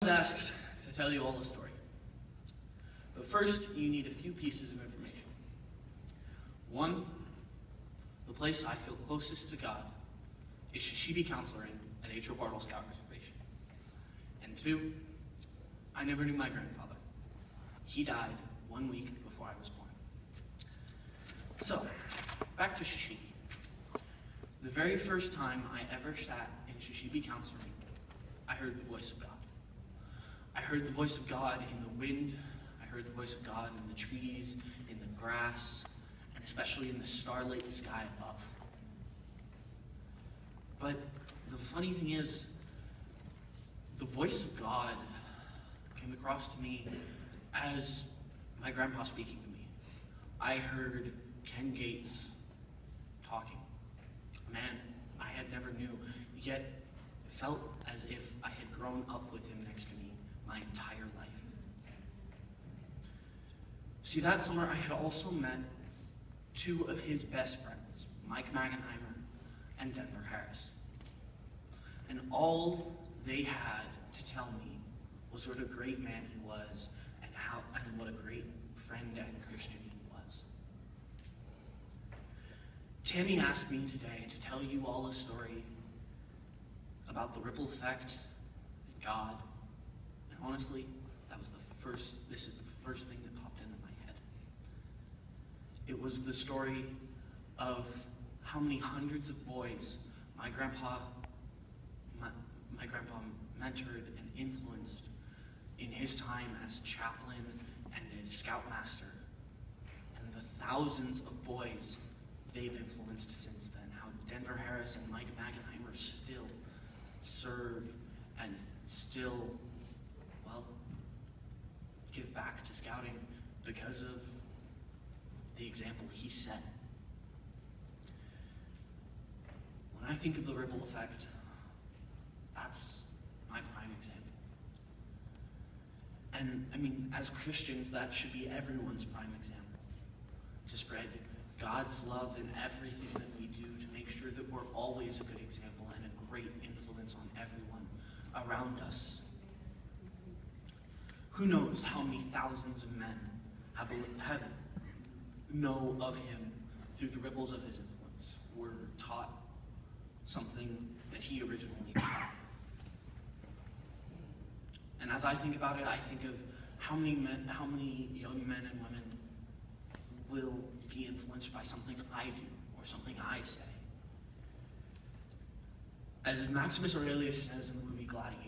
asked to tell you all the story. But first, you need a few pieces of information. One, the place I feel closest to God is Shishibi Counseling at H.O. Bartle Scout Reservation. And two, I never knew my grandfather. He died 1 week before I was born. So, back to Shishibi. The very first time I ever sat in Shishibi Counseling, I heard the voice of God. I heard the voice of God in the wind. I heard the voice of God in the trees, in the grass, and especially in the starlit sky above. But the funny thing is, the voice of God came across to me as my grandpa speaking to me. I heard Ken Gates talking, a man I had never knew, yet it felt as if I had grown up with him next to me my entire life. See, that summer I had also met two of his best friends, Mike Magenheimer and Denver Harris. And all they had to tell me was what a great man he was and what a great friend and Christian he was. Tammy asked me today to tell you all a story about the ripple effect, God, and honestly, this is the first thing that popped into my head. It was the story of how many hundreds of boys my grandpa mentored and influenced in his time as chaplain and as scoutmaster, and the thousands of boys they've influenced since then, how Denver Harris and Mike Magenheimer still serve and still, well, give back to scouting because of the example he set. When I think of the ripple effect, that's my prime example. And I mean, as Christians, that should be everyone's prime example. To spread God's love in everything that we do, to make sure that we're always a good example and a great influence on everyone around us. Who knows how many thousands of men have know of him through the ripples of his influence, were taught something that he originally taught. And as I think about it, I think of how many young men and women will be influenced by something I do or something I say. As Maximus Aurelius says in the movie Gladiator,